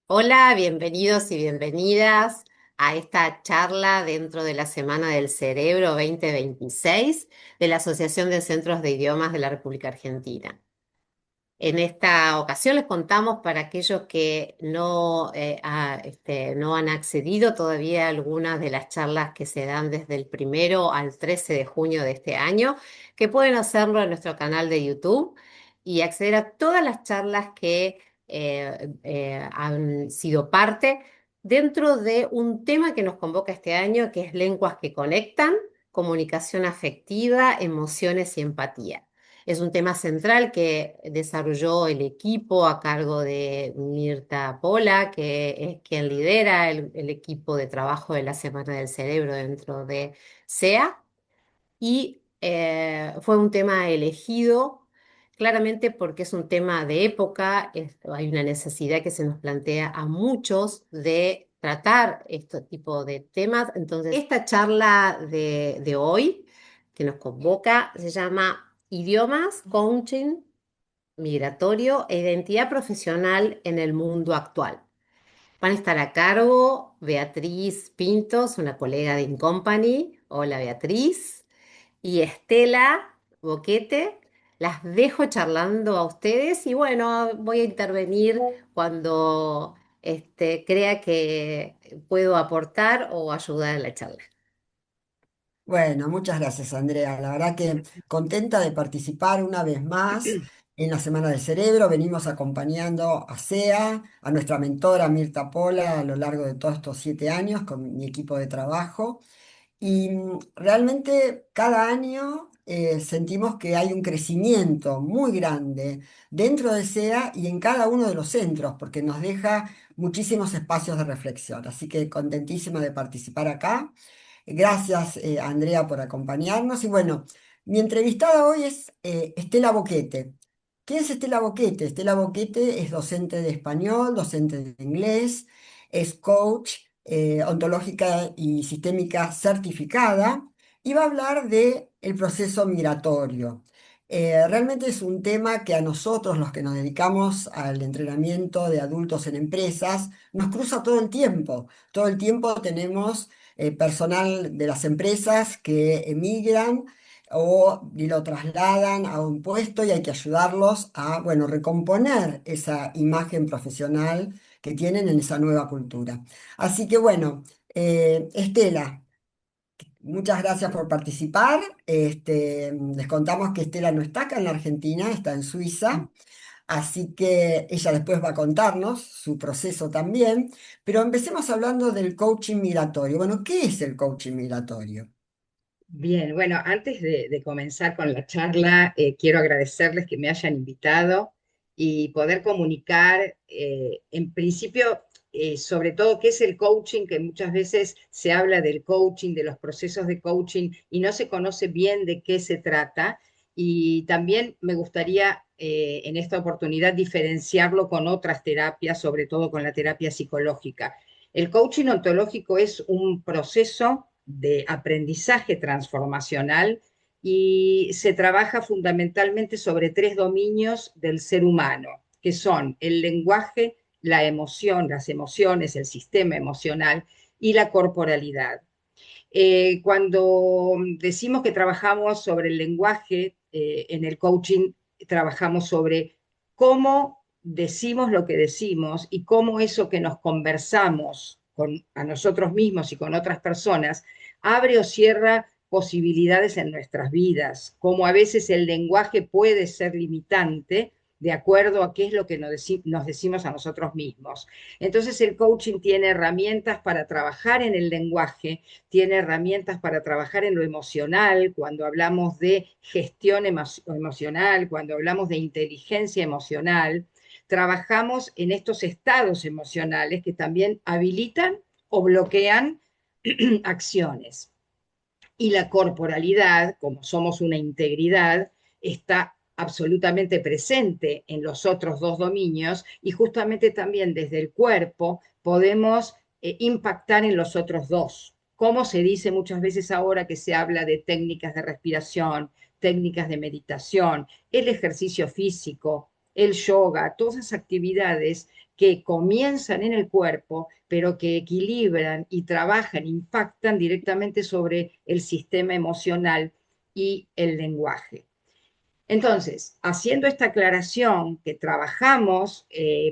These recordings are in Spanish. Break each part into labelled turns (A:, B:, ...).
A: Hola, bienvenidos y bienvenidas a esta charla dentro de la Semana del Cerebro 2026 de la Asociación de Centros de Idiomas de la República Argentina. En esta ocasión les contamos para aquellos que no han accedido todavía a algunas de las charlas que se dan desde el 1 al 13 de junio de este año, que pueden hacerlo en nuestro canal de YouTube y acceder a todas las charlas que han sido parte dentro de un tema que nos convoca este año, que es lenguas que conectan, comunicación afectiva, emociones y empatía. Es un tema central que desarrolló el equipo a cargo de Mirta Pola, que es quien lidera el equipo de trabajo de la Semana del Cerebro dentro de SEA. Y fue un tema elegido claramente porque es un tema de época, hay una necesidad que se nos plantea a muchos de tratar este tipo de temas. Entonces, esta charla de hoy que nos convoca se llama Idiomas, Coaching Migratorio e Identidad Profesional en el Mundo Actual. Van a estar a cargo Beatriz Pintos, una colega de Incompany. Hola Beatriz. Y Estela Boquete. Las dejo charlando a ustedes y bueno, voy a intervenir cuando crea que puedo aportar o ayudar en la charla.
B: Bueno, muchas gracias, Andrea. La verdad que contenta de participar una vez más en la Semana del Cerebro. Venimos acompañando a SEA, a nuestra mentora Mirta Pola a lo largo de todos estos 7 años con mi equipo de trabajo. Y realmente cada año sentimos que hay un crecimiento muy grande dentro de SEA y en cada uno de los centros, porque nos deja muchísimos espacios de reflexión. Así que contentísima de participar acá. Gracias, Andrea, por acompañarnos. Y bueno, mi entrevistada hoy es Estela Boquete. ¿Quién es Estela Boquete? Estela Boquete es docente de español, docente de inglés, es coach ontológica y sistémica certificada y va a hablar de el proceso migratorio. Realmente es un tema que a nosotros, los que nos dedicamos al entrenamiento de adultos en empresas, nos cruza todo el tiempo. Todo el tiempo tenemos personal de las empresas que emigran y lo trasladan a un puesto y hay que ayudarlos a, bueno, recomponer esa imagen profesional que tienen en esa nueva cultura. Así que bueno, Estela, muchas gracias por participar. Les contamos que Estela no está acá en la Argentina, está en Suiza. Así que ella después va a contarnos su proceso también, pero empecemos hablando del coaching migratorio. Bueno, ¿qué es el coaching migratorio?
C: Bien, bueno, antes de comenzar con la charla, quiero agradecerles que me hayan invitado y poder comunicar, en principio, sobre todo qué es el coaching, que muchas veces se habla del coaching, de los procesos de coaching y no se conoce bien de qué se trata. Y también me gustaría, en esta oportunidad, diferenciarlo con otras terapias, sobre todo con la terapia psicológica. El coaching ontológico es un proceso de aprendizaje transformacional y se trabaja fundamentalmente sobre tres dominios del ser humano, que son el lenguaje, la emoción, las emociones, el sistema emocional y la corporalidad. Cuando decimos que trabajamos sobre el lenguaje, en el coaching trabajamos sobre cómo decimos lo que decimos y cómo eso que nos conversamos a nosotros mismos y con otras personas abre o cierra posibilidades en nuestras vidas, cómo a veces el lenguaje puede ser limitante de acuerdo a qué es lo que nos decimos a nosotros mismos. Entonces el coaching tiene herramientas para trabajar en el lenguaje, tiene herramientas para trabajar en lo emocional, cuando hablamos de gestión emocional, cuando hablamos de inteligencia emocional, trabajamos en estos estados emocionales que también habilitan o bloquean acciones. Y la corporalidad, como somos una integridad, está absolutamente presente en los otros dos dominios y justamente también desde el cuerpo podemos impactar en los otros dos. Como se dice muchas veces ahora que se habla de técnicas de respiración, técnicas de meditación, el ejercicio físico, el yoga, todas esas actividades que comienzan en el cuerpo, pero que equilibran y trabajan, impactan directamente sobre el sistema emocional y el lenguaje. Entonces, haciendo esta aclaración que trabajamos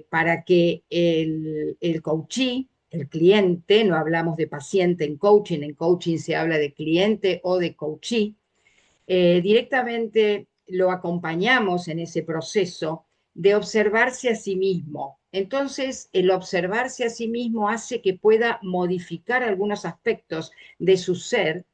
C: para que el coachee, el cliente, no hablamos de paciente en coaching se habla de cliente o de coachee, directamente lo acompañamos en ese proceso de observarse a sí mismo. Entonces, el observarse a sí mismo hace que pueda modificar algunos aspectos de su ser,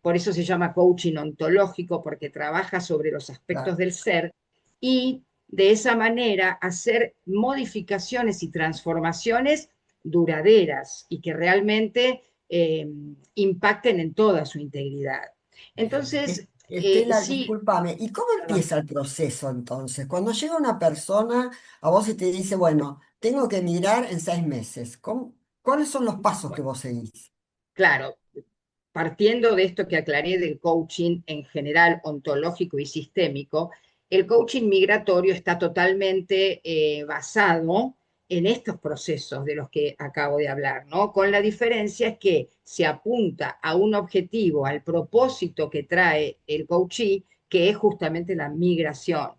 C: por eso se llama coaching ontológico, porque trabaja sobre los aspectos
B: Claro.
C: del ser, y de esa manera hacer modificaciones y transformaciones duraderas y que realmente impacten en toda su integridad. Entonces,
B: Estela,
C: sí,
B: discúlpame, ¿y cómo
C: perdón.
B: empieza el proceso entonces? Cuando llega una persona a vos y te dice, bueno, tengo que emigrar en 6 meses, ¿cuáles son los pasos que
C: Bueno,
B: vos seguís?
C: claro, partiendo de esto que aclaré del coaching en general ontológico y sistémico, el coaching migratorio está totalmente basado en estos procesos de los que acabo de hablar, ¿no? Con la diferencia que se apunta a un objetivo, al propósito que trae el coachee, que es justamente la migración,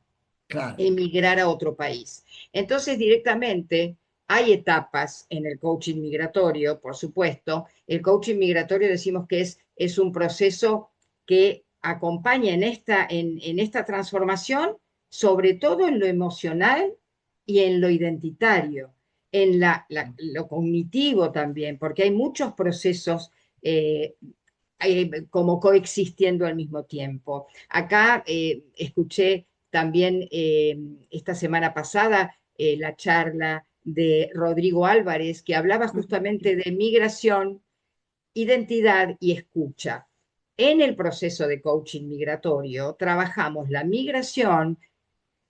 B: Claro,
C: emigrar a otro país. Entonces, directamente, hay etapas en el coaching migratorio, por supuesto. El coaching migratorio decimos que es un proceso que acompaña en esta transformación, sobre todo en lo emocional y en lo identitario, en lo cognitivo también, porque hay muchos procesos como coexistiendo al mismo tiempo. Acá escuché también esta semana pasada la charla de Rodrigo Álvarez, que hablaba justamente de migración, identidad y escucha. En el proceso de coaching migratorio trabajamos la migración,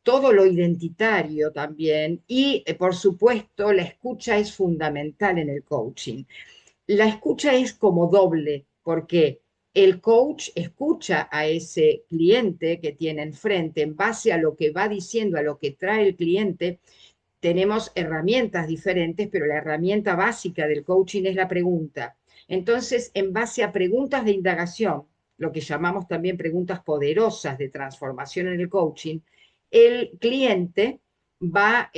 C: todo lo identitario también y, por supuesto, la escucha es fundamental en el coaching. La escucha es como doble, porque el coach escucha a ese cliente que tiene enfrente en base a lo que va diciendo, a lo que trae el cliente. Tenemos herramientas diferentes, pero la herramienta básica del coaching es la pregunta. Entonces, en base a preguntas de indagación, lo que llamamos también preguntas poderosas de transformación en el coaching, el cliente va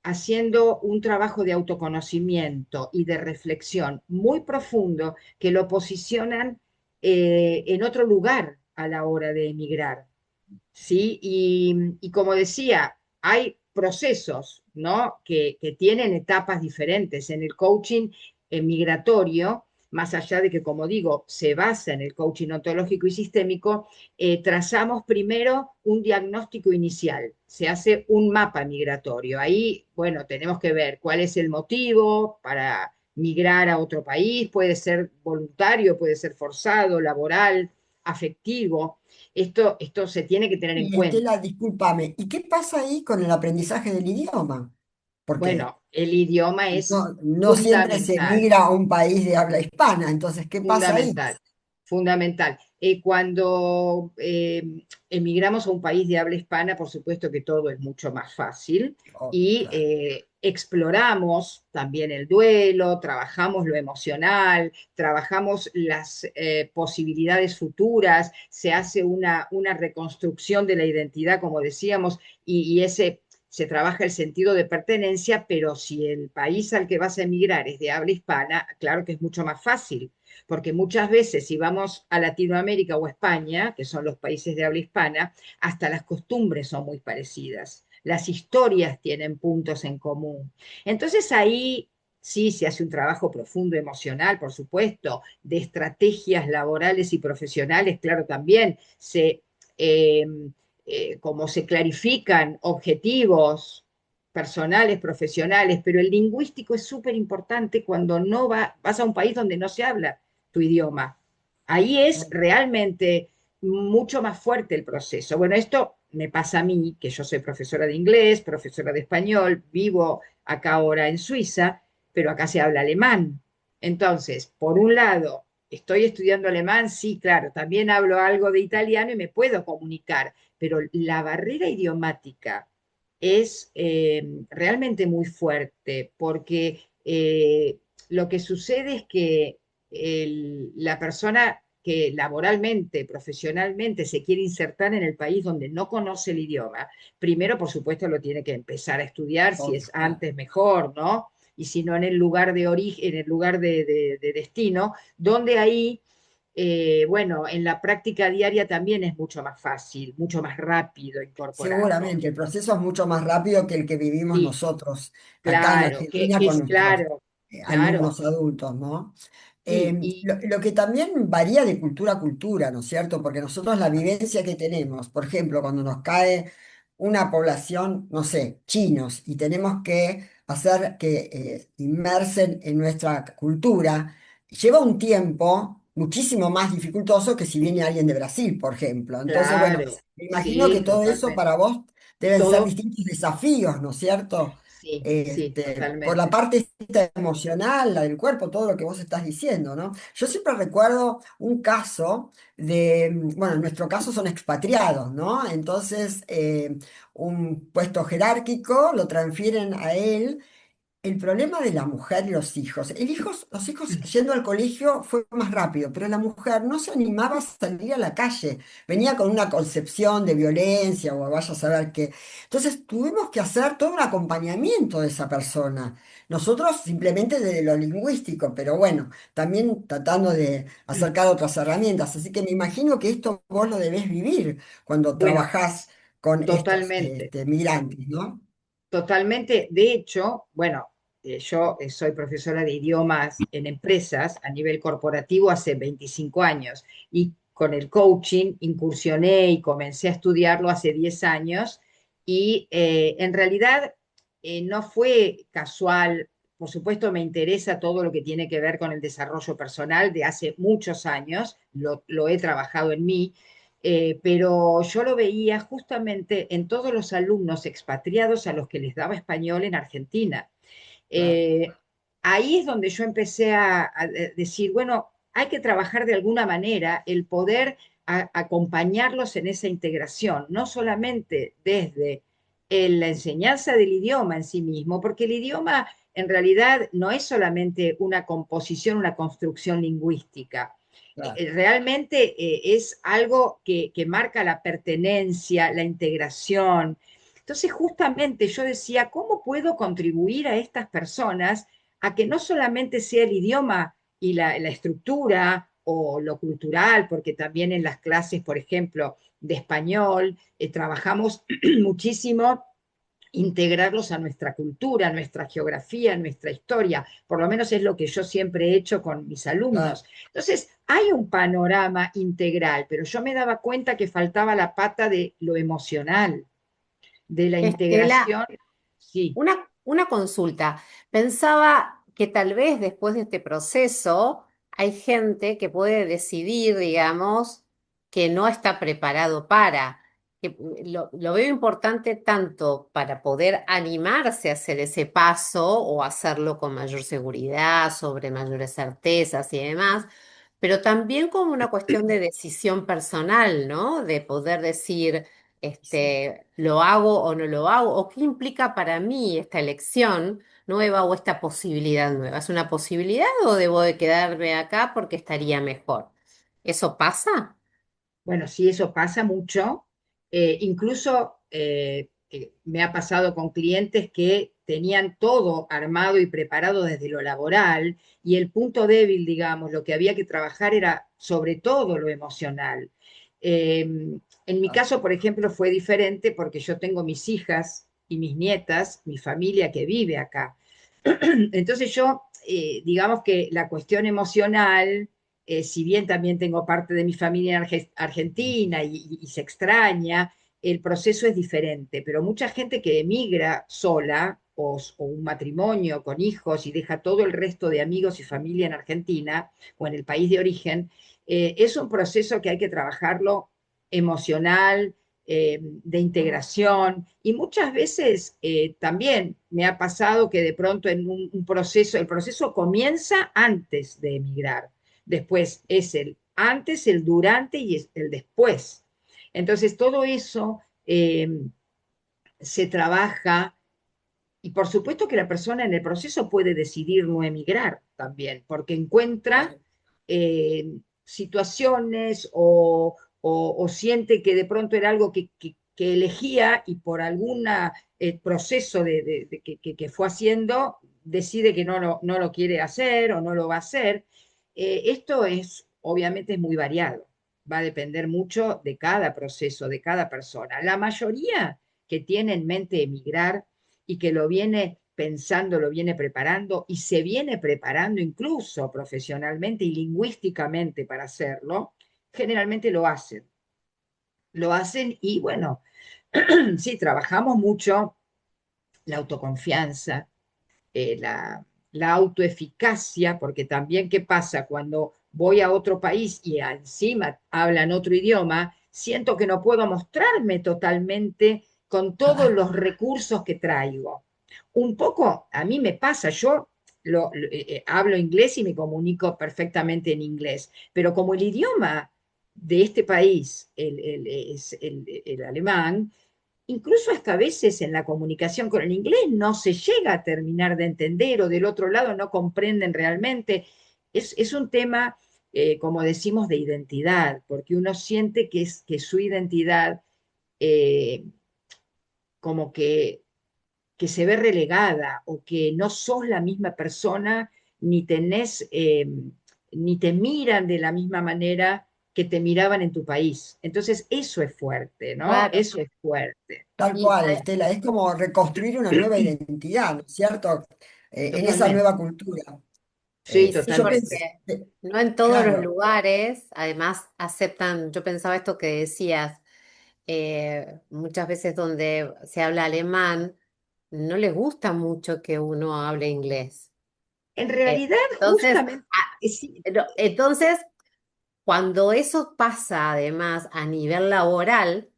C: haciendo un trabajo de autoconocimiento y de reflexión muy profundo que lo posicionan en otro lugar a la hora de emigrar. ¿Sí? Y como decía, hay procesos, ¿no? Que tienen etapas diferentes. En el coaching migratorio, más allá de que, como digo, se basa en el coaching ontológico y sistémico, trazamos primero un diagnóstico inicial, se hace un mapa migratorio. Ahí, bueno, tenemos que ver cuál es el motivo para migrar a otro país, puede ser voluntario, puede ser forzado, laboral, afectivo. Esto se tiene que tener en
B: y
C: cuenta.
B: Estela, discúlpame, ¿y qué pasa ahí con el aprendizaje del idioma? Porque
C: Bueno, el idioma es
B: no siempre se
C: fundamental.
B: migra a un país de habla hispana, entonces, ¿qué pasa ahí?
C: Fundamental, fundamental. Cuando emigramos a un país de habla hispana, por supuesto que todo es mucho más fácil
B: Oh,
C: y
B: claro.
C: exploramos también el duelo, trabajamos lo emocional, trabajamos las posibilidades futuras, se hace una reconstrucción de la identidad, como decíamos, y ese se trabaja el sentido de pertenencia, pero si el país al que vas a emigrar es de habla hispana, claro que es mucho más fácil, porque muchas veces si vamos a Latinoamérica o a España, que son los países de habla hispana, hasta las costumbres son muy parecidas, las historias tienen puntos en común. Entonces ahí sí se hace un trabajo profundo emocional, por supuesto, de estrategias laborales y profesionales, claro, también se... como se clarifican objetivos, personales, profesionales, pero el lingüístico es súper importante cuando no vas a un país donde no se habla tu idioma. Ahí es realmente mucho más fuerte el proceso. Bueno, esto me pasa a mí, que yo soy profesora de inglés, profesora de español, vivo acá ahora en Suiza, pero acá se habla alemán. Entonces, por un lado, estoy estudiando alemán, sí, claro, también hablo algo de italiano y me puedo comunicar, pero la barrera idiomática es realmente muy fuerte porque lo que sucede es que la persona que laboralmente, profesionalmente se quiere insertar en el país donde no conoce el idioma, primero, por supuesto, lo tiene que empezar a estudiar, si
B: Obvio,
C: es
B: claro.
C: antes mejor, ¿no? Y si no en el lugar de origen, en el lugar de destino, donde ahí bueno, en la práctica diaria también es mucho más fácil, mucho más rápido incorporarlo.
B: Seguramente, el proceso es mucho más rápido que el que vivimos
C: Sí,
B: nosotros acá en
C: claro,
B: Argentina
C: que
B: con
C: es
B: nuestros
C: claro, claro,
B: alumnos adultos, ¿no?
C: sí, y
B: Lo que también varía de cultura a cultura, ¿no es cierto? Porque nosotros la vivencia que tenemos, por ejemplo, cuando nos cae una población, no sé, chinos, y tenemos que hacer que inmersen en nuestra cultura, lleva un tiempo muchísimo más dificultoso que si viene alguien de Brasil, por ejemplo. Entonces, bueno,
C: claro,
B: me imagino que
C: sí,
B: todo eso
C: totalmente.
B: para vos deben ser
C: Todo,
B: distintos desafíos, ¿no es cierto?
C: sí, sí,
B: Por la
C: totalmente.
B: parte esta emocional, la del cuerpo, todo lo que vos estás diciendo, ¿no? Yo siempre recuerdo un caso de, bueno, en nuestro caso son expatriados, ¿no? Entonces, un puesto jerárquico lo transfieren a él. El problema de la mujer y los hijos yendo al colegio fue más rápido, pero la mujer no se animaba a salir a la calle, venía con una concepción de violencia o vaya a saber qué. Entonces tuvimos que hacer todo un acompañamiento de esa persona. Nosotros simplemente de lo lingüístico, pero bueno, también tratando de acercar otras herramientas. Así que me imagino que esto vos lo debés vivir cuando
C: Bueno,
B: trabajás con estos
C: totalmente.
B: migrantes, ¿no?
C: Totalmente. De hecho, bueno, yo soy profesora de idiomas en empresas a nivel corporativo hace 25 años y con el coaching incursioné y comencé a estudiarlo hace 10 años y en realidad no fue casual. Por supuesto, me interesa todo lo que tiene que ver con el desarrollo personal de hace muchos años, lo he trabajado en mí, pero yo lo veía justamente en todos los alumnos expatriados a los que les daba español en Argentina.
B: Claro.
C: Eh, Ahí es donde yo empecé a decir, bueno, hay que trabajar de alguna manera el poder acompañarlos en esa integración, no solamente desde la enseñanza del idioma en sí mismo, porque el idioma en realidad no es solamente una composición, una construcción lingüística.
B: Claro.
C: Realmente es algo que marca la pertenencia, la integración. Entonces, justamente yo decía, ¿cómo puedo contribuir a estas personas a que no solamente sea el idioma y la estructura o lo cultural, porque también en las clases, por ejemplo, de español, trabajamos muchísimo integrarlos a nuestra cultura, a nuestra geografía, a nuestra historia. Por lo menos es lo que yo siempre he hecho con mis
B: Claro.
C: alumnos. Entonces, hay un panorama integral, pero yo me daba cuenta que faltaba la pata de lo emocional, de la
A: Estela,
C: integración. Sí,
A: una consulta. Pensaba que tal vez después de este proceso hay gente que puede decidir, digamos, que no está preparado para. Lo veo importante tanto para poder animarse a hacer ese paso o hacerlo con mayor seguridad, sobre mayores certezas y demás, pero también como una cuestión de decisión personal, ¿no? De poder decir lo hago o no lo hago, o qué implica para mí esta elección nueva o esta posibilidad nueva. ¿Es una posibilidad o debo de quedarme acá porque estaría mejor? ¿Eso pasa?
C: bueno, sí, eso pasa mucho. Incluso me ha pasado con clientes que tenían todo armado y preparado desde lo laboral y el punto débil, digamos, lo que había que trabajar era sobre todo lo emocional. En mi caso, por ejemplo, fue diferente porque yo tengo mis hijas y mis nietas, mi familia que vive acá. Entonces yo, digamos que la cuestión emocional, si bien también tengo parte de mi familia en Argentina y se extraña, el proceso es diferente, pero mucha gente que emigra sola o un matrimonio con hijos y deja todo el resto de amigos y familia en Argentina o en el país de origen, es un proceso que hay que trabajarlo emocional, de integración, y muchas veces también me ha pasado que de pronto en un proceso, el proceso comienza antes de emigrar, después es el antes, el durante y el después. Entonces todo eso se trabaja, y por supuesto que la persona en el proceso puede decidir no emigrar también, porque encuentra
B: Claro.
C: situaciones o siente que de pronto era algo que elegía y por algún proceso que fue haciendo, decide que no lo quiere hacer o no lo va a hacer. Esto es, obviamente, es muy variado. Va a depender mucho de cada proceso, de cada persona. La mayoría que tiene en mente emigrar y que lo viene pensando, lo viene preparando y se viene preparando incluso profesionalmente y lingüísticamente para hacerlo, generalmente lo hacen. Lo hacen y bueno, sí, trabajamos mucho la autoconfianza, la autoeficacia, porque también qué pasa cuando voy a otro país y encima hablan otro idioma, siento que no puedo mostrarme totalmente con todos los recursos que traigo. Un poco a mí me pasa, yo hablo inglés y me comunico perfectamente en inglés, pero como el idioma de este país es el alemán, incluso hasta a veces en la comunicación con el inglés no se llega a terminar de entender o del otro lado no comprenden realmente. Es un tema, como decimos, de identidad, porque uno siente que su identidad eh, como que se ve relegada o que no sos la misma persona, ni tenés, ni te miran de la misma manera que te miraban en tu país. Entonces, eso es fuerte, ¿no?
A: Claro.
C: Eso es fuerte.
B: Tal
A: Y
B: cual, Estela, es como reconstruir una nueva identidad, ¿no es cierto? En esa
C: Totalmente.
B: nueva cultura.
C: Sí,
A: Y sí,
B: Yo
C: totalmente.
B: pensé,
A: porque no en todos los
B: claro,
A: lugares, además, aceptan, yo pensaba esto que decías, muchas veces donde se habla alemán, no les gusta mucho que uno hable inglés.
C: En realidad,
A: Entonces,
C: justamente, sí,
A: entonces, cuando eso pasa además a nivel laboral,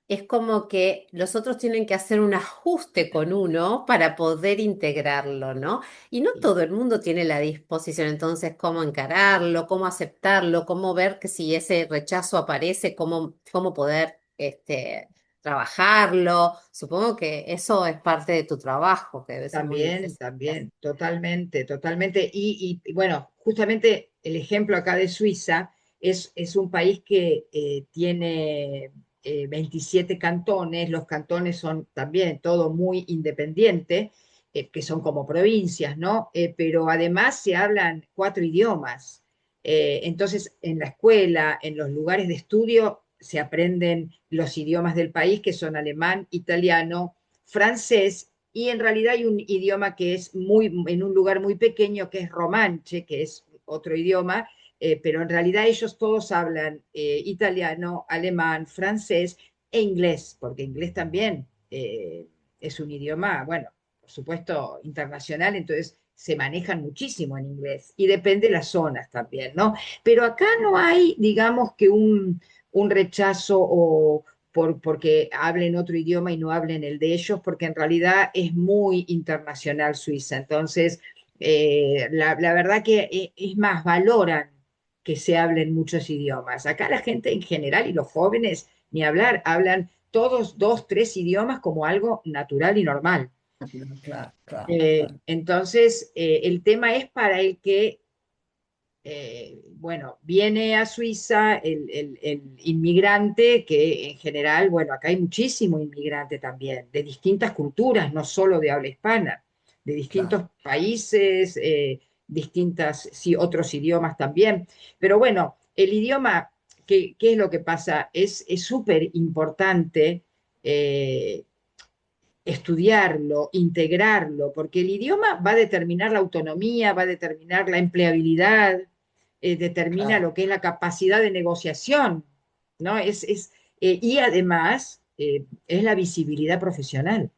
A: es como que los otros tienen que hacer un ajuste con uno para poder integrarlo, ¿no? Y no todo el mundo tiene la disposición, entonces, cómo encararlo, cómo aceptarlo, cómo ver que si ese rechazo aparece, cómo poder trabajarlo. Supongo que eso es parte de tu trabajo, que debe ser muy
C: también,
A: difícil.
C: también, totalmente, totalmente. Y bueno, justamente el ejemplo acá de Suiza es un país que tiene 27 cantones, los cantones son también todo muy independiente, que son como provincias, ¿no? Pero además se hablan 4 idiomas. Entonces, en la escuela, en los lugares de estudio, se aprenden los idiomas del país, que son alemán, italiano, francés, y en realidad hay un idioma que es muy, en un lugar muy pequeño, que es romanche, que es otro idioma, pero en realidad ellos todos hablan italiano, alemán, francés e inglés, porque inglés también es un idioma, bueno, por supuesto, internacional, entonces se manejan muchísimo en inglés y depende de las zonas también, ¿no? Pero acá no hay, digamos, que un rechazo porque hablen otro idioma y no hablen el de ellos, porque en realidad es muy internacional Suiza. Entonces, la verdad que es más, valoran que se hablen muchos idiomas. Acá la gente en general y los jóvenes, ni hablar, hablan todos 2, 3 idiomas como algo natural y normal.
B: claro, claro, claro.
C: Entonces, el tema es para el que bueno, viene a Suiza el inmigrante, que en general, bueno, acá hay muchísimo inmigrante también, de distintas culturas, no solo de habla hispana, de distintos
B: Claro.
C: países, distintas, sí, otros idiomas también. Pero bueno, el idioma, ¿qué es lo que pasa? Es súper importante estudiarlo, integrarlo, porque el idioma va a determinar la autonomía, va a determinar la empleabilidad, determina
B: Claro.
C: lo que es la capacidad de negociación, ¿no? Y además es la visibilidad profesional.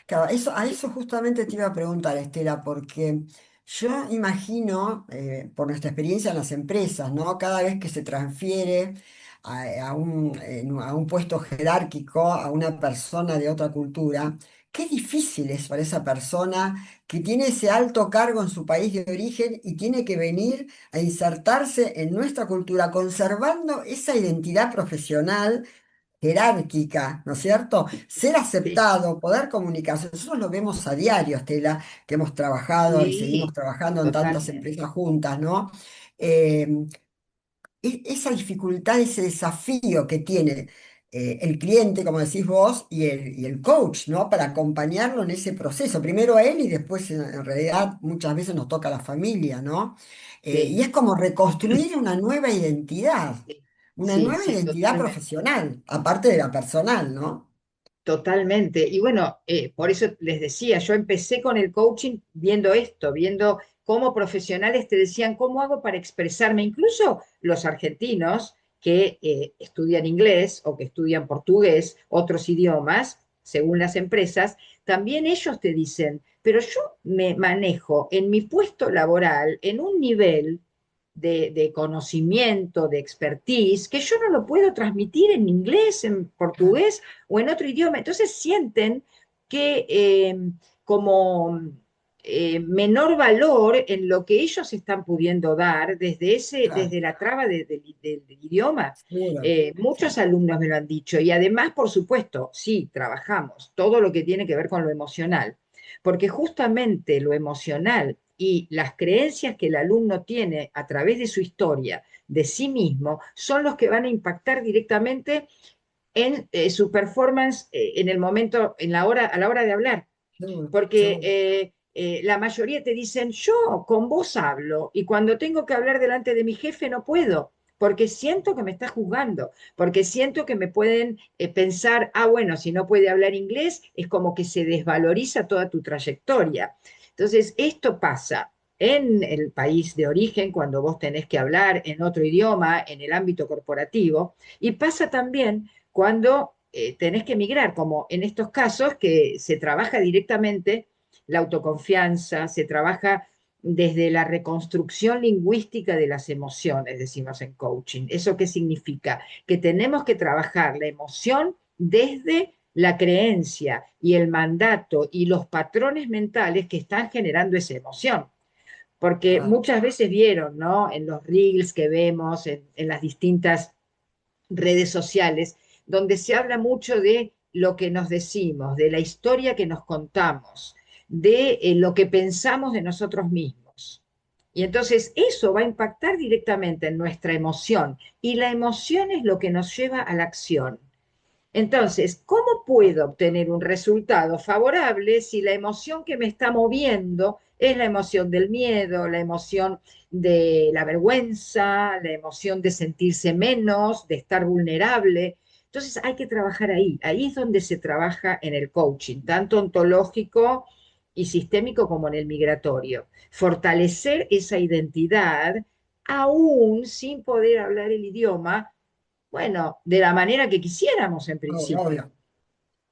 B: Claro, a eso justamente te iba a preguntar, Estela, porque yo imagino, por nuestra experiencia en las empresas, ¿no? Cada vez que se transfiere a un puesto jerárquico a una persona de otra cultura, qué difícil es para esa persona que tiene ese alto cargo en su país de origen y tiene que venir a insertarse en nuestra cultura, conservando esa identidad profesional jerárquica, ¿no es cierto? Ser
C: Sí,
B: aceptado, poder comunicarse. Nosotros lo vemos a diario, Estela, que hemos trabajado y seguimos
C: sí,
B: trabajando en tantas
C: totalmente.
B: empresas juntas, ¿no? Eh, esa dificultad, ese desafío que tiene el cliente, como decís vos, y el coach, ¿no? Para acompañarlo en ese proceso. Primero a él y después, en realidad, muchas veces nos toca a la familia, ¿no? Y
C: Sí,
B: es como reconstruir
C: sí,
B: una
C: sí,
B: nueva
C: sí,
B: identidad
C: totalmente.
B: profesional, aparte de la personal, ¿no?
C: Totalmente. Y bueno, por eso les decía, yo empecé con el coaching viendo esto, viendo cómo profesionales te decían, ¿cómo hago para expresarme? Incluso los argentinos que estudian inglés o que estudian portugués, otros idiomas, según las empresas, también ellos te dicen, pero yo me manejo en mi puesto laboral en un nivel de conocimiento, de expertise, que yo no lo puedo transmitir en inglés, en
B: Claro,
C: portugués o en otro idioma. Entonces sienten que como menor valor en lo que ellos están pudiendo dar
B: claro,
C: desde la traba del idioma.
B: seguro.
C: Muchos alumnos me lo han dicho y además, por supuesto, sí, trabajamos todo lo que tiene que ver con lo emocional, porque justamente lo emocional y las creencias que el alumno tiene a través de su historia, de sí mismo, son los que van a impactar directamente en su performance en el momento, a la hora de hablar.
B: Seguro,
C: Porque
B: seguro.
C: la mayoría te dicen, yo con vos hablo y cuando tengo que hablar delante de mi jefe no puedo, porque siento que me está juzgando, porque siento que me pueden pensar, ah, bueno, si no puede hablar inglés, es como que se desvaloriza toda tu trayectoria. Entonces, esto pasa en el país de origen, cuando vos tenés que hablar en otro idioma, en el ámbito corporativo, y pasa también cuando tenés que migrar, como en estos casos que se trabaja directamente la autoconfianza, se trabaja desde la reconstrucción lingüística de las emociones, decimos en coaching. ¿Eso qué significa? Que tenemos que trabajar la emoción desde la creencia y el mandato y los patrones mentales que están generando esa emoción. Porque
B: Claro.
C: muchas veces vieron, ¿no? En los reels que vemos, en las distintas redes sociales, donde se habla mucho de lo que nos decimos, de la historia que nos contamos, de lo que pensamos de nosotros mismos. Y entonces eso va a impactar directamente en nuestra emoción y la emoción es lo que nos lleva a la acción. Entonces, ¿cómo puedo obtener un resultado favorable si la emoción que me está moviendo es la emoción del miedo, la emoción de la vergüenza, la emoción de sentirse menos, de estar vulnerable? Entonces hay que trabajar ahí. Ahí es donde se trabaja en el coaching, tanto ontológico y sistémico como en el migratorio. Fortalecer esa identidad aún sin poder hablar el idioma, bueno, de la manera que quisiéramos en
B: Obvio,
C: principio.
B: obvio.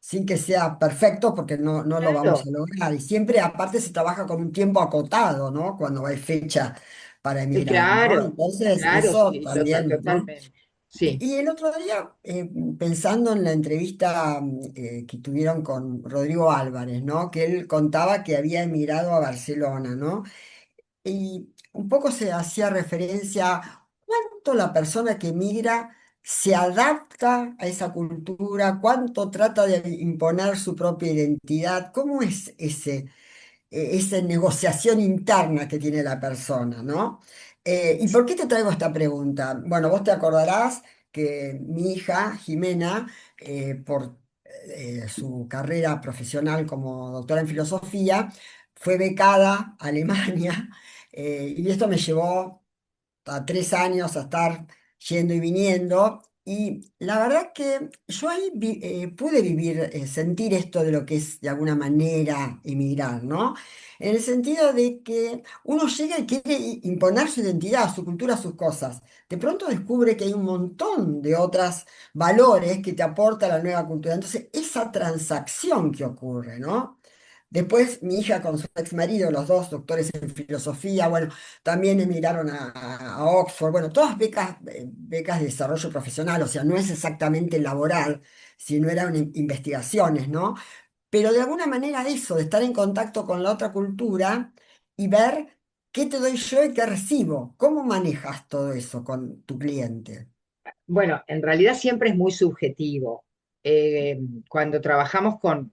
B: Sin que sea perfecto, porque no lo vamos
C: Claro,
B: a lograr. Y siempre, aparte, se trabaja con un tiempo acotado, ¿no? Cuando hay fecha para emigrar, ¿no?
C: claro,
B: Entonces,
C: claro,
B: eso
C: sí,
B: también, ¿no?
C: totalmente. Sí,
B: Y el otro día, pensando en la entrevista que tuvieron con Rodrigo Álvarez, ¿no? Que él contaba que había emigrado a Barcelona, ¿no? Y un poco se hacía referencia a cuánto la persona que migra se adapta a esa cultura, cuánto trata de imponer su propia identidad, cómo es esa negociación interna que tiene la persona, ¿no? ¿Y por qué te traigo esta pregunta? Bueno, vos te acordarás que mi hija, Jimena, por su carrera profesional como doctora en filosofía, fue becada a Alemania, y esto me llevó a 3 años a estar yendo y viniendo. Y la verdad que yo ahí pude vivir, sentir esto de lo que es de alguna manera emigrar, ¿no? En el sentido de que uno llega y quiere imponer su identidad, su cultura, sus cosas. De pronto descubre que hay un montón de otros valores que te aporta la nueva cultura. Entonces, esa transacción que ocurre, ¿no? Después mi hija con su ex marido, los dos doctores en filosofía, bueno, también emigraron a Oxford, bueno, todas becas, becas de desarrollo profesional, o sea, no es exactamente laboral, sino eran investigaciones, ¿no? Pero de alguna manera eso, de estar en contacto con la otra cultura y ver qué te doy yo y qué recibo, ¿cómo manejas todo eso con tu cliente?
C: Bueno, en realidad siempre es muy subjetivo. Eh, Cuando trabajamos con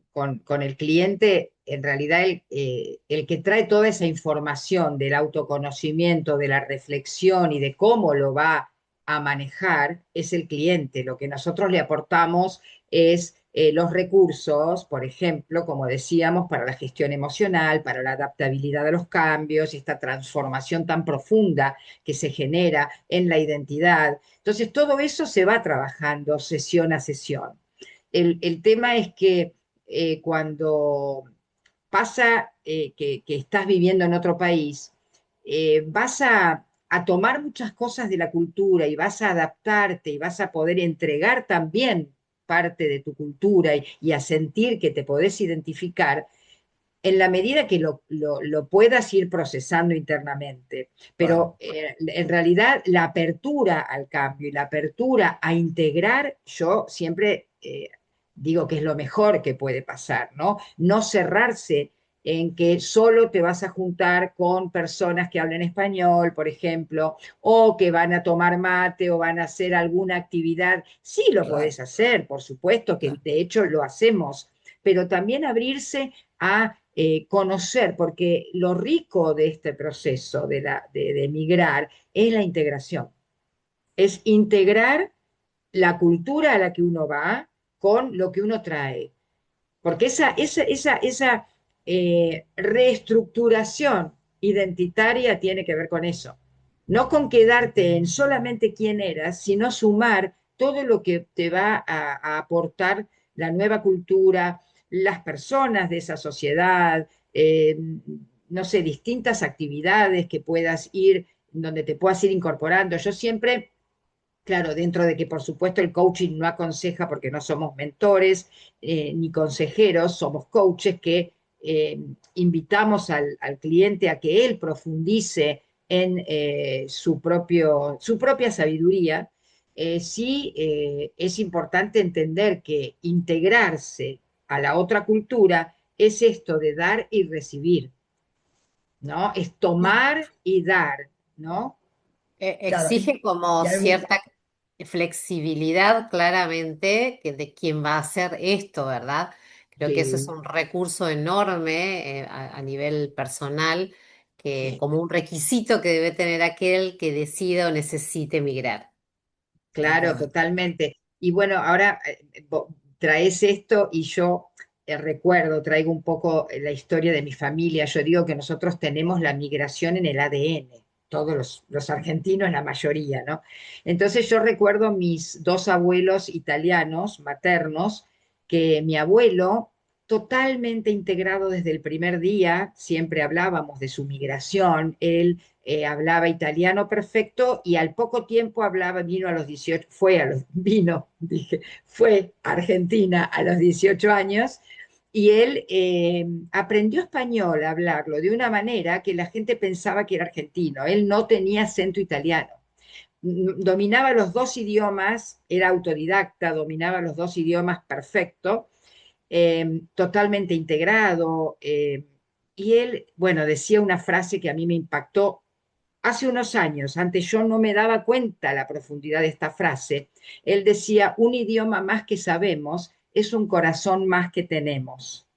C: el cliente, en realidad el que trae toda esa información del autoconocimiento, de la reflexión y de cómo lo va a manejar es el cliente. Lo que nosotros le aportamos es los recursos, por ejemplo, como decíamos, para la gestión emocional, para la adaptabilidad a los cambios y esta transformación tan profunda que se genera en la identidad. Entonces, todo eso se va trabajando sesión a sesión. El tema es que cuando pasa que estás viviendo en otro país, vas a tomar muchas cosas de la cultura y vas a adaptarte y vas a poder entregar también parte de tu cultura y a sentir que te podés identificar en la medida que lo puedas ir procesando internamente.
B: Claro,
C: Pero en realidad la apertura al cambio y la apertura a integrar, yo siempre digo que es lo mejor que puede pasar, ¿no? No cerrarse en que solo te vas a juntar con personas que hablen español, por ejemplo, o que van a tomar mate o van a hacer alguna actividad. Sí lo
B: claro,
C: podés hacer, por supuesto que
B: claro,
C: de hecho lo hacemos, pero también abrirse a conocer, porque lo rico de este proceso de emigrar es la integración, es integrar la cultura a la que uno va con lo que uno trae, porque esa reestructuración identitaria tiene que ver con eso, no con quedarte en solamente quién eras, sino sumar todo lo que te va a aportar la nueva cultura, las personas de esa sociedad, no sé, distintas actividades que puedas ir, donde te puedas ir incorporando. Yo siempre, claro, dentro de que por supuesto el coaching no aconseja porque no somos mentores ni consejeros, somos coaches que invitamos al cliente a que él profundice en su propia sabiduría. Sí, es importante entender que integrarse a la otra cultura es esto de dar y recibir, ¿no? Es
B: y,
C: tomar y dar, ¿no?
B: claro,
A: Exige como
B: y algún,
A: cierta flexibilidad claramente que de quien va a hacer esto, ¿verdad? Creo que eso es
C: Sí,
A: un recurso enorme a nivel personal, que
B: sí,
A: como un requisito que debe tener aquel que decida o necesite migrar.
B: tal
C: claro,
B: cual.
C: totalmente. Y bueno, ahora traes esto y yo recuerdo, traigo un poco la historia de mi familia. Yo digo que nosotros tenemos la migración en el ADN, todos los argentinos, la mayoría, ¿no? Entonces yo recuerdo mis dos abuelos italianos, maternos, que mi abuelo, totalmente integrado desde el primer día, siempre hablábamos de su migración, él hablaba italiano perfecto y al poco tiempo hablaba, vino a los 18, vino, dije, fue a Argentina a los 18 años y él aprendió español a hablarlo de una manera que la gente pensaba que era argentino. Él no tenía acento italiano. Dominaba los dos idiomas, era autodidacta, dominaba los dos idiomas perfecto, totalmente integrado. Y él, bueno, decía una frase que a mí me impactó hace unos años, antes yo no me daba cuenta la profundidad de esta frase. Él decía, un idioma más que sabemos es un corazón más que tenemos.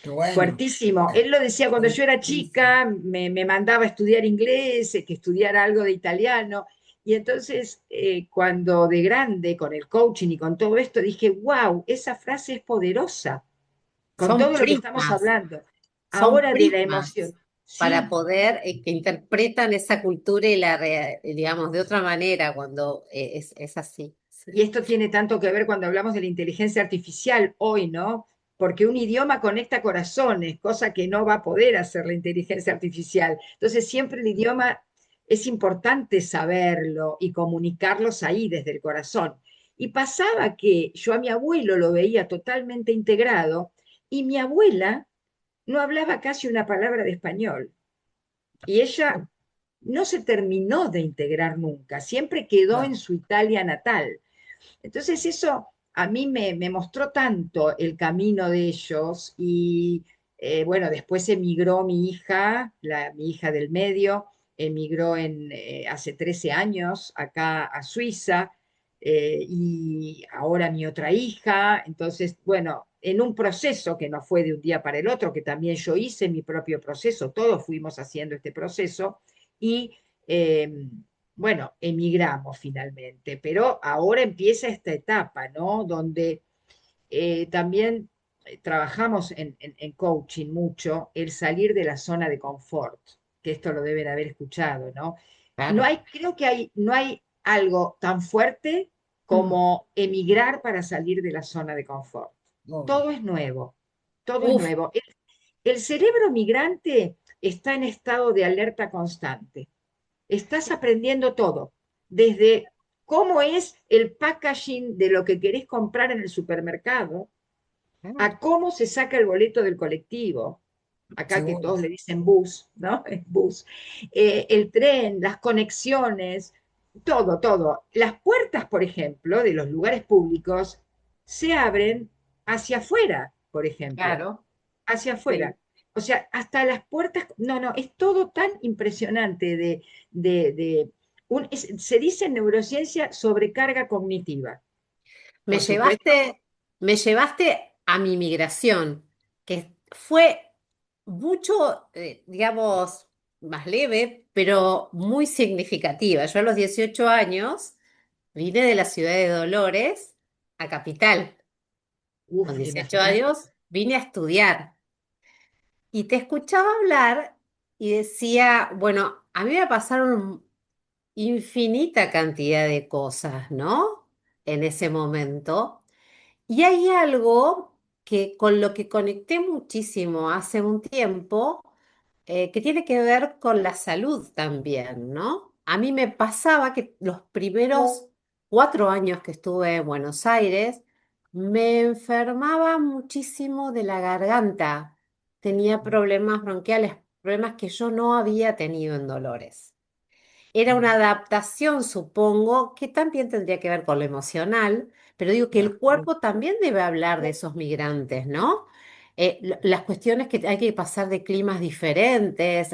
B: Qué bueno.
C: Fuertísimo. Él lo decía cuando yo era
B: Fuertísimo.
C: chica, me mandaba a estudiar inglés, que estudiara algo de italiano. Y entonces, cuando de grande, con el coaching y con todo esto, dije, wow, esa frase es poderosa, con
A: Son
C: todo lo que estamos
A: prismas,
C: hablando.
A: son
C: Ahora de la
A: prismas.
C: emoción.
A: para
C: Sí,
A: poder, que interpretan esa cultura y digamos, de otra manera cuando es así.
C: y
A: Sí.
C: esto tiene tanto que ver cuando hablamos de la inteligencia artificial hoy, ¿no? Porque un idioma conecta corazones, cosa que no va a poder hacer la inteligencia artificial. Entonces, siempre el idioma es importante saberlo y comunicarlos ahí desde el corazón. Y pasaba que yo a mi abuelo lo veía totalmente integrado y mi abuela no hablaba casi una palabra de español. Y ella no se terminó de integrar nunca, siempre quedó en
B: Claro.
C: su Italia natal. Entonces eso a mí me mostró tanto el camino de ellos y bueno, después emigró mi hija, mi hija del medio, emigró hace 13 años acá a Suiza y ahora mi otra hija. Entonces, bueno, en un proceso que no fue de un día para el otro, que también yo hice mi propio proceso, todos fuimos haciendo este proceso y eh, bueno, emigramos finalmente, pero ahora empieza esta etapa, ¿no? Donde también trabajamos en coaching mucho, el salir de la zona de confort, que esto lo deben haber escuchado, ¿no? No
A: Claro.
C: hay, creo que no hay algo tan fuerte
B: Mm.
C: como emigrar para salir de la zona de confort.
B: Obvio.
C: Todo es nuevo, todo es
A: Uf,
C: nuevo. El cerebro migrante está en estado de alerta constante. Estás aprendiendo todo, desde cómo es el packaging de lo que querés comprar en el supermercado,
A: claro,
C: a cómo se saca el boleto del colectivo, acá que
B: Seguro.
C: todos le dicen bus, ¿no? Es bus. El tren, las conexiones, todo, todo. Las puertas, por ejemplo, de los lugares públicos se abren hacia afuera, por ejemplo,
A: claro,
C: hacia afuera.
A: sí.
C: O sea, hasta las puertas, no, no, es todo tan impresionante de se dice en neurociencia sobrecarga cognitiva,
A: Me
C: por supuesto.
A: llevaste, me llevaste a mi migración, que fue mucho, digamos, más leve, pero muy significativa. Yo a los 18 años vine de la ciudad de Dolores a Capital. Con
C: Uf,
A: 18
C: imagínate.
A: años vine a estudiar y te escuchaba hablar y decía, bueno, a mí me pasaron infinita cantidad de cosas, ¿no? En ese momento. Y hay algo que con lo que conecté muchísimo hace un tiempo, que tiene que ver con la salud también, ¿no? A mí me pasaba que los primeros 4 años que estuve en Buenos Aires, me enfermaba muchísimo de la garganta. Tenía problemas bronquiales, problemas que yo no había tenido en Dolores. Era una adaptación, supongo, que también tendría que ver con lo emocional, pero digo que el
B: Claro.
A: cuerpo también debe hablar de esos migrantes, ¿no? Las cuestiones que hay que pasar de climas diferentes,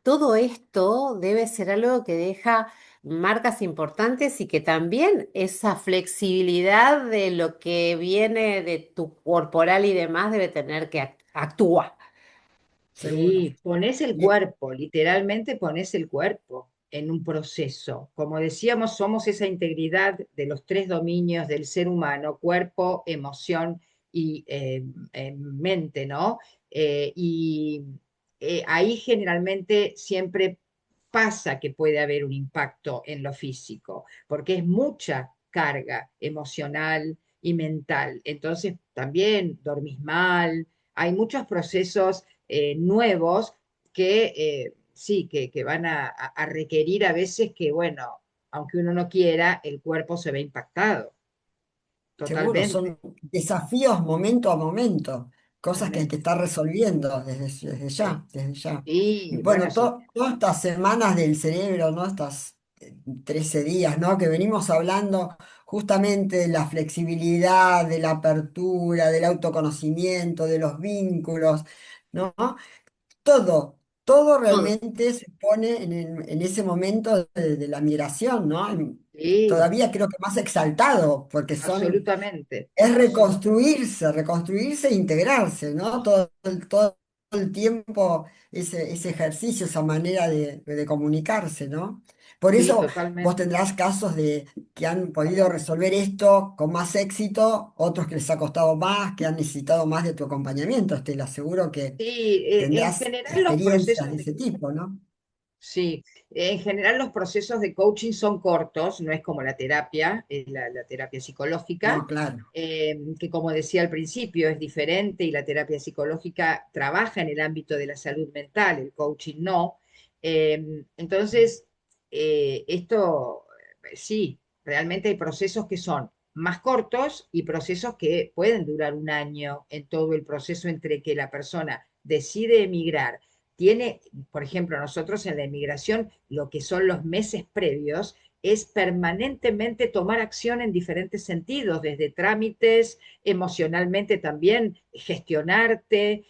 A: todo esto debe ser algo que deja marcas importantes y que también esa flexibilidad de lo que viene de tu corporal y demás debe tener que actuar.
B: Seguro.
C: Sí, pones el
B: Y-
C: cuerpo, literalmente pones el cuerpo en un proceso. Como decíamos, somos esa integridad de los tres dominios del ser humano, cuerpo, emoción y mente, ¿no? Y ahí generalmente siempre pasa que puede haber un impacto en lo físico, porque es mucha carga emocional y mental. Entonces, también dormís mal, hay muchos procesos nuevos que sí, que van a requerir a veces que, bueno, aunque uno no quiera, el cuerpo se ve impactado
B: Seguro,
C: totalmente.
B: son desafíos momento a momento, cosas que hay que
C: Totalmente.
B: estar resolviendo desde
C: Sí,
B: ya, desde ya. Y
C: sí, bueno,
B: bueno, todas estas semanas del cerebro, ¿no? Estas 13 días, ¿no? Que venimos hablando justamente de la flexibilidad, de la apertura, del autoconocimiento, de los vínculos, ¿no? Todo
A: Todo.
B: realmente se pone en ese momento de la migración, ¿no?
C: sí,
B: Todavía creo que más exaltado, porque
C: absolutamente.
B: es reconstruirse e integrarse, ¿no? Todo el tiempo ese ejercicio, esa manera de comunicarse, ¿no? Por
C: Sí,
B: eso vos
C: totalmente.
B: tendrás casos de que han podido resolver esto con más éxito, otros que les ha costado más, que han necesitado más de tu acompañamiento, Estela. Seguro que
C: Sí, en
B: tendrás
C: general los
B: experiencias
C: procesos
B: de
C: de
B: ese tipo, ¿no?
C: Sí, en general los procesos de coaching son cortos, no es como la terapia, la terapia
B: No,
C: psicológica,
B: claro.
C: que como decía al principio es diferente y la terapia psicológica trabaja en el ámbito de la salud mental, el coaching no. Entonces, esto sí, realmente hay procesos que son más cortos y procesos que pueden durar un año en todo el proceso entre que la persona decide emigrar tiene, por ejemplo, nosotros en la inmigración, lo que son los meses previos, es permanentemente tomar acción en diferentes sentidos, desde trámites, emocionalmente también, gestionarte,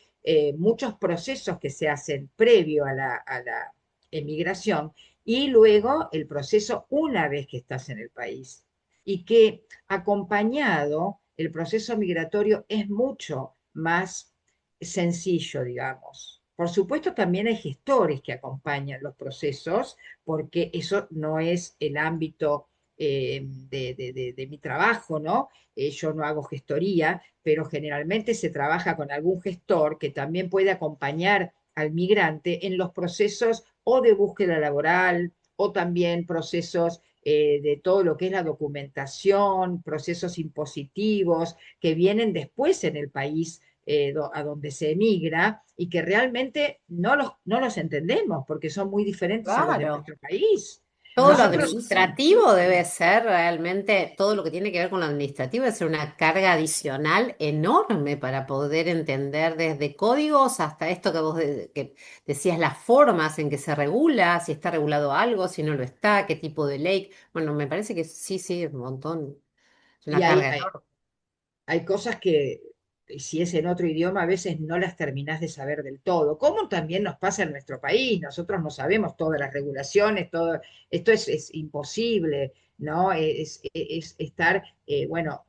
C: muchos procesos que se hacen previo a la emigración y luego el proceso una vez que estás en el país. Y que acompañado el proceso migratorio es mucho más sencillo, digamos. Por supuesto, también hay gestores que acompañan los procesos, porque eso no es el ámbito de mi trabajo, ¿no? Yo no hago gestoría, pero generalmente se trabaja con algún gestor que también puede acompañar al migrante en los procesos o de búsqueda laboral o también procesos de todo lo que es la documentación, procesos impositivos que vienen después en el país a donde se emigra y que realmente no los entendemos porque son muy diferentes a los de
A: Claro.
C: nuestro país.
A: Todo lo
B: Claro,
C: Nosotros,
B: muchísimo.
A: administrativo debe ser realmente, todo lo que tiene que ver con lo administrativo debe ser una carga adicional enorme para poder entender desde códigos hasta esto que que decías, las formas en que se regula, si está regulado algo, si no lo está, qué tipo de ley. Bueno, me parece que sí, sí, un montón, es
C: y
A: una carga enorme.
C: hay cosas que si es en otro idioma a veces no las terminás de saber del todo, como también nos pasa en nuestro país, nosotros no sabemos todas las regulaciones, todo, esto es imposible, ¿no? Es estar, bueno,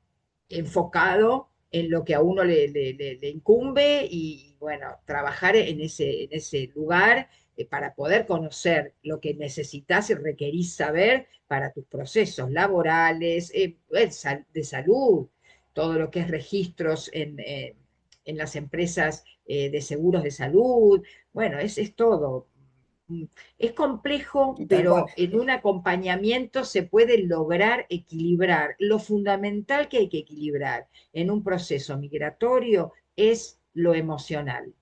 C: enfocado en lo que a uno le incumbe y, bueno, trabajar en ese lugar para poder conocer lo que necesitas y requerís saber para tus procesos laborales, de salud, todo lo que es registros en las empresas de seguros de salud. Bueno, es todo. Es complejo,
B: Y tal cual.
C: pero en un acompañamiento se puede lograr equilibrar. Lo fundamental que hay que equilibrar en un proceso migratorio es lo emocional.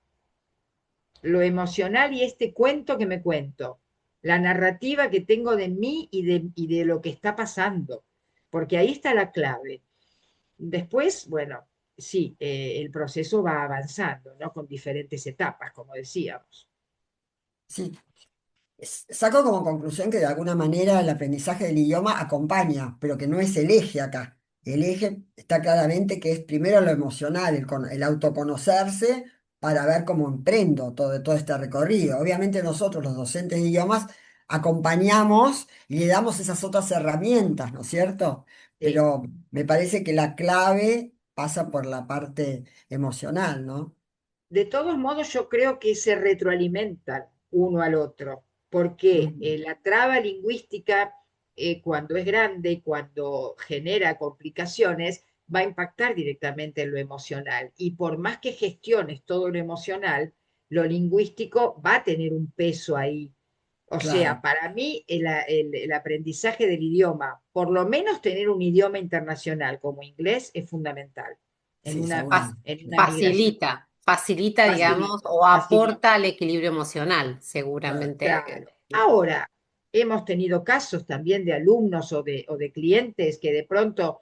C: Lo emocional y este cuento que me cuento, la narrativa que tengo de mí y de lo que está pasando, porque ahí está la clave. Después, bueno, sí, el proceso va avanzando, ¿no? Con diferentes etapas, como decíamos.
B: Sí, saco como conclusión que de alguna manera el aprendizaje del idioma acompaña, pero que no es el eje acá. El eje está claramente que es primero lo emocional, el autoconocerse para ver cómo emprendo todo este recorrido. Obviamente nosotros, los docentes de idiomas, acompañamos y le damos esas otras herramientas, ¿no es cierto?
C: Sí.
B: Pero me parece que la clave pasa por la parte emocional, ¿no?
C: De todos modos, yo creo que se retroalimentan uno al otro, porque
B: Ujú.
C: la traba lingüística, cuando es grande, cuando genera complicaciones, va a impactar directamente en lo emocional. Y por más que gestiones todo lo emocional, lo lingüístico va a tener un peso ahí. O sea,
B: Claro,
C: para mí el aprendizaje del idioma, por lo menos tener un idioma internacional como inglés, es fundamental
B: sí, seguramente.
C: en una migración.
A: Facilita, digamos,
C: Facilita,
A: o
C: facilita,
A: aporta al equilibrio emocional,
B: Claro.
A: seguramente.
C: claro. Ahora, hemos tenido casos también de alumnos o de clientes que de pronto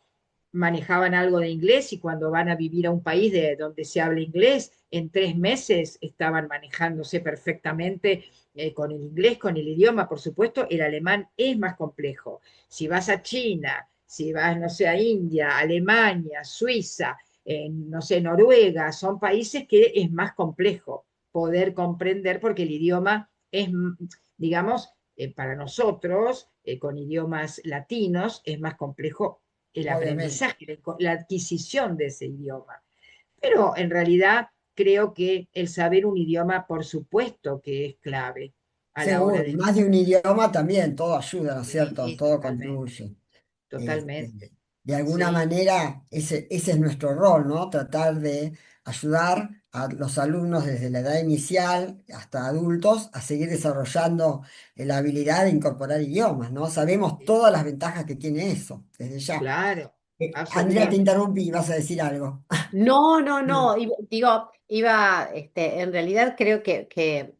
C: manejaban algo de inglés y cuando van a vivir a un país de donde se habla inglés, en 3 meses estaban manejándose perfectamente con el inglés, con el idioma. Por supuesto, el alemán es más complejo. Si vas a China, si vas, no sé, a India, Alemania, Suiza, no sé, Noruega, son países que es más complejo poder comprender porque el idioma es, digamos, para nosotros, con idiomas latinos, es más complejo el
B: Obviamente.
C: aprendizaje, la adquisición de ese idioma. Pero en realidad creo que el saber un idioma, por supuesto que es clave. a la hora
B: Seguro,
C: de
B: y más de
C: emigrar.
B: un idioma también, todo ayuda, ¿no es
C: Sí,
B: cierto?
C: sí,
B: Todo
C: totalmente,
B: contribuye.
C: totalmente.
B: Este, de alguna
C: Sí,
B: manera, ese es nuestro rol, ¿no? Tratar de ayudar a los alumnos desde la edad inicial hasta adultos a seguir desarrollando la habilidad de incorporar idiomas, ¿no? Sabemos
C: sí,
B: todas las ventajas que tiene eso, desde ya.
C: claro,
B: Andrea, te
C: absolutamente.
B: interrumpí, vas a decir algo.
A: No, no,
B: No.
A: no, digo, en realidad creo que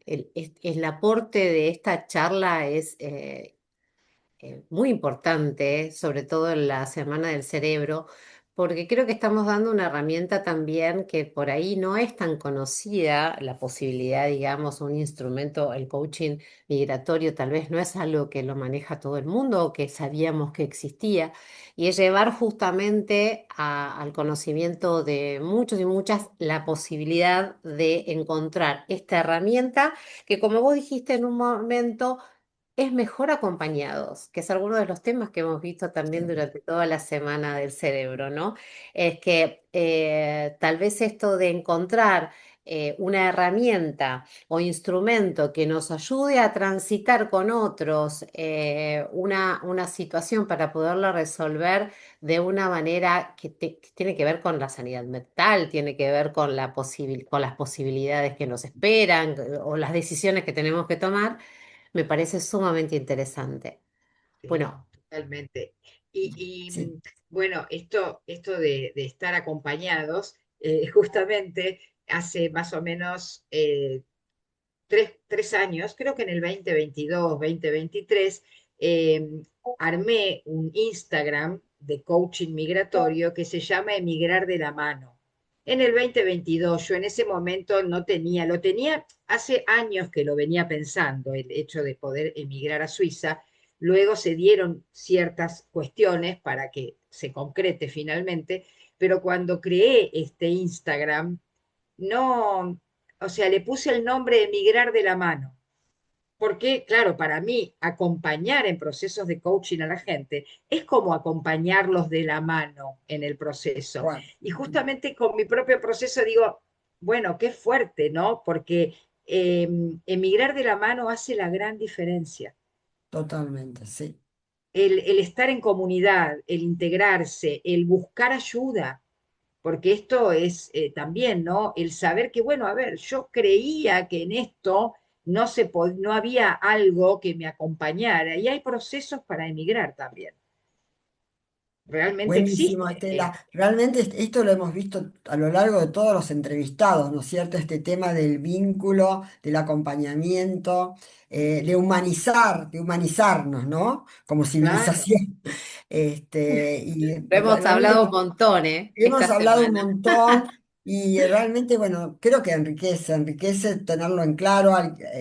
A: el aporte de esta charla es muy importante, sobre todo en la Semana del Cerebro, porque creo que estamos dando una herramienta también que por ahí no es tan conocida, la posibilidad, digamos, un instrumento, el coaching migratorio tal vez no es algo que lo maneja todo el mundo o que sabíamos que existía, y es llevar justamente al conocimiento de muchos y muchas la posibilidad de encontrar esta herramienta que, como vos dijiste en un momento, es mejor acompañados, que es alguno de los temas que hemos visto también
B: Sí.
A: durante toda la semana del cerebro, ¿no? Es que tal vez esto de encontrar una herramienta o instrumento que nos ayude a transitar con otros una situación para poderla resolver de una manera que tiene que ver con la sanidad mental, tiene que ver con con las posibilidades que nos esperan o las decisiones que tenemos que tomar, me parece sumamente interesante.
C: Sí,
A: Bueno,
C: totalmente.
B: Sí.
C: Bueno, esto de estar acompañados, justamente hace más o menos tres años, creo que en el 2022, 2023, eh, armé un Instagram de coaching migratorio que se llama Emigrar de la Mano. En el 2022, yo en ese momento no tenía, lo tenía hace años que lo venía pensando, el hecho de poder emigrar a Suiza. Luego se dieron ciertas cuestiones para que se concrete finalmente, pero cuando creé este Instagram, no, o sea, le puse el nombre Emigrar de la Mano, porque, claro, para mí acompañar en procesos de coaching a la gente es como acompañarlos de la mano en el proceso.
B: Bueno,
C: Y justamente con mi propio proceso digo, bueno, qué fuerte, ¿no? Porque emigrar de la mano hace la gran diferencia.
B: totalmente, sí.
C: El estar en comunidad, el integrarse, el buscar ayuda, porque esto es también, ¿no? El saber que, bueno, a ver, yo creía que en esto no había algo que me acompañara y hay procesos para emigrar también. Realmente
B: Buenísimo,
C: existe.
B: Estela. Realmente esto lo hemos visto a lo largo de todos los entrevistados, ¿no es cierto? Este tema del vínculo, del acompañamiento, de humanizarnos, ¿no? Como
C: Claro,
B: civilización. Y
A: lo hemos
B: realmente
A: hablado un montón, esta
B: hemos hablado un
A: semana.
B: montón y realmente, bueno, creo que enriquece tenerlo en claro.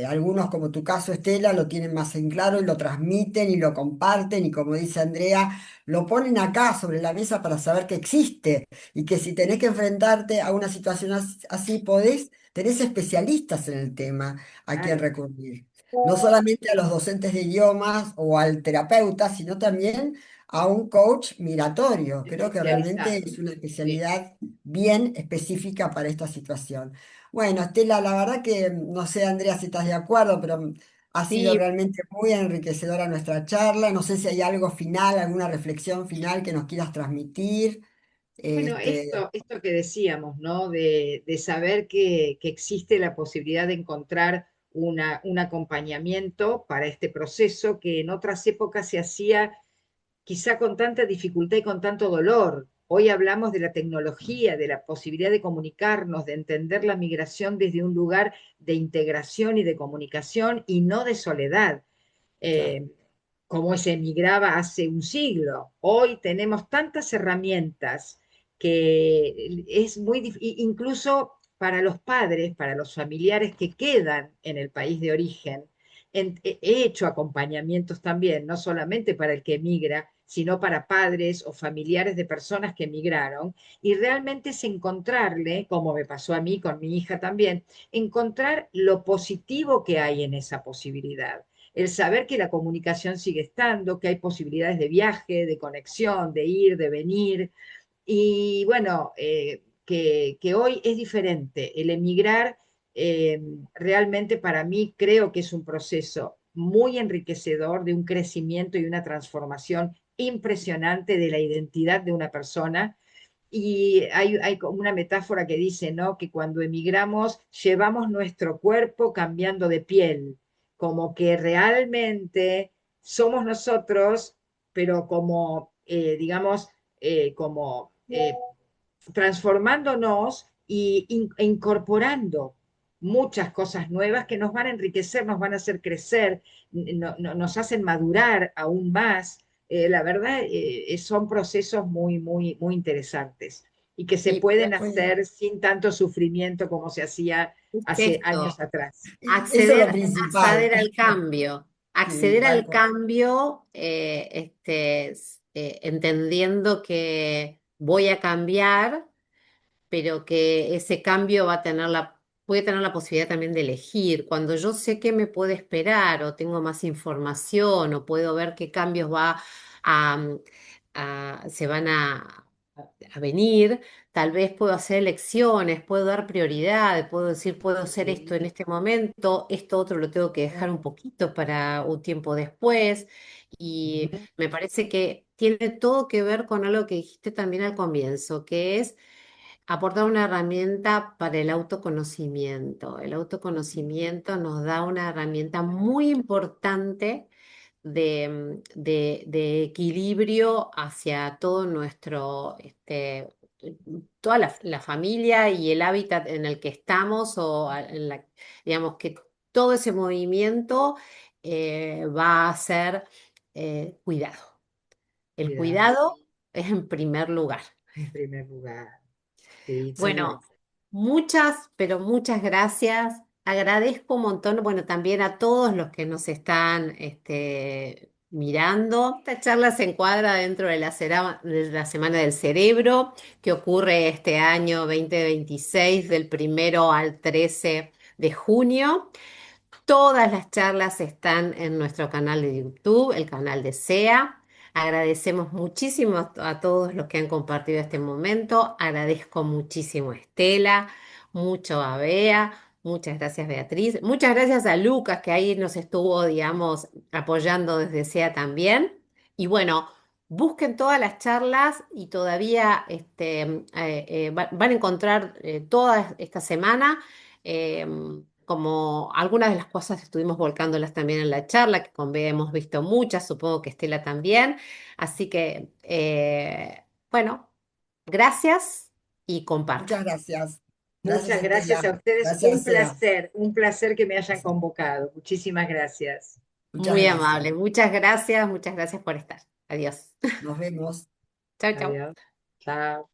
B: Algunos, como tu caso, Estela, lo tienen más en claro y lo transmiten y lo comparten y como dice Andrea, lo ponen acá sobre la mesa para saber que existe y que si tenés que enfrentarte a una situación así, tenés especialistas en el tema a quien
C: claro,
B: recurrir. No solamente a los docentes de idiomas o al terapeuta, sino también a un coach migratorio. Creo que realmente
C: especializado.
B: es una
C: Sí,
B: especialidad bien específica para esta situación. Bueno, Estela, la verdad que no sé, Andrea, si estás de acuerdo, pero ha sido
A: Sí,
B: realmente muy enriquecedora nuestra charla. No sé si hay algo final, alguna reflexión final que nos quieras transmitir.
C: bueno,
B: Este,
C: esto que decíamos, ¿no? De saber que existe la posibilidad de encontrar un acompañamiento para este proceso que en otras épocas se hacía quizá con tanta dificultad y con tanto dolor. Hoy hablamos de la tecnología, de la posibilidad de comunicarnos, de entender la migración desde un lugar de integración y de comunicación y no de soledad.
B: claro,
C: Eh, como se emigraba hace un siglo. Hoy tenemos tantas herramientas que es muy difícil, incluso para los padres, para los familiares que quedan en el país de origen. He hecho acompañamientos también, no solamente para el que emigra, sino para padres o familiares de personas que emigraron, y realmente es encontrarle, como me pasó a mí con mi hija también, encontrar lo positivo que hay en esa posibilidad, el saber que la comunicación sigue estando, que hay posibilidades de viaje, de conexión, de ir, de venir. Y bueno, que hoy es diferente. El emigrar, eh, realmente para mí creo que es un proceso muy enriquecedor de un crecimiento y una transformación impresionante de la identidad de una persona. Y hay como una metáfora que dice, ¿no? Que cuando emigramos llevamos nuestro cuerpo cambiando de piel, como que realmente somos nosotros, pero como, digamos, como transformándonos e incorporando muchas cosas nuevas que nos van a enriquecer, nos van a hacer crecer, nos hacen madurar aún más. La verdad, son procesos muy, muy, muy interesantes y que se
A: Y
C: pueden
B: Pues,
C: hacer sin tanto sufrimiento como se hacía
A: es
C: hace años
A: esto,
C: atrás.
B: eso es lo
A: acceder
B: principal.
A: al cambio,
B: Sí,
A: acceder
B: tal
A: al
B: cual.
A: cambio, entendiendo que voy a cambiar, pero que ese cambio va a tener puede tener la posibilidad también de elegir. Cuando yo sé qué me puede esperar o tengo más información o puedo ver qué cambios a, se van a venir, tal vez puedo hacer elecciones, puedo dar prioridad, puedo decir, puedo hacer esto en este momento, esto otro lo tengo que dejar un poquito para un tiempo después. Y
C: Ujú.
A: me parece que tiene todo que ver con algo que dijiste también al comienzo, que es aportar una herramienta para el autoconocimiento. El autoconocimiento nos da una herramienta muy importante de equilibrio hacia todo nuestro, toda la familia y el hábitat en el que estamos, digamos que todo ese movimiento va a ser cuidado. El
C: Cuidado,
A: cuidado es en primer lugar.
C: en primer lugar. Sí,
A: Bueno,
C: exactamente.
A: muchas, pero muchas gracias. Agradezco un montón, bueno, también a todos los que nos están mirando. Esta charla se encuadra dentro de de la Semana del Cerebro, que ocurre este año 2026, del 1 al 13 de junio. Todas las charlas están en nuestro canal de YouTube, el canal de SEA. Agradecemos muchísimo a todos los que han compartido este momento. Agradezco muchísimo a Estela, mucho a Bea, muchas gracias Beatriz, muchas gracias a Lucas que ahí nos estuvo, digamos, apoyando desde SEA también. Y bueno, busquen todas las charlas y todavía van a encontrar toda esta semana. eh, Como algunas de las cosas estuvimos volcándolas también en la charla, que con Bea hemos visto muchas, supongo que Estela también. Así que, bueno, gracias y compartan.
B: Muchas gracias. Gracias,
C: Muchas gracias a
B: Estela.
C: ustedes.
B: Gracias, Sea.
C: Un placer que me hayan convocado. Muchísimas gracias.
B: Muchas
A: Muy
B: gracias.
A: amable. Muchas gracias por estar. Adiós.
B: Nos vemos.
A: Chau, chau.
C: Adiós. Chao.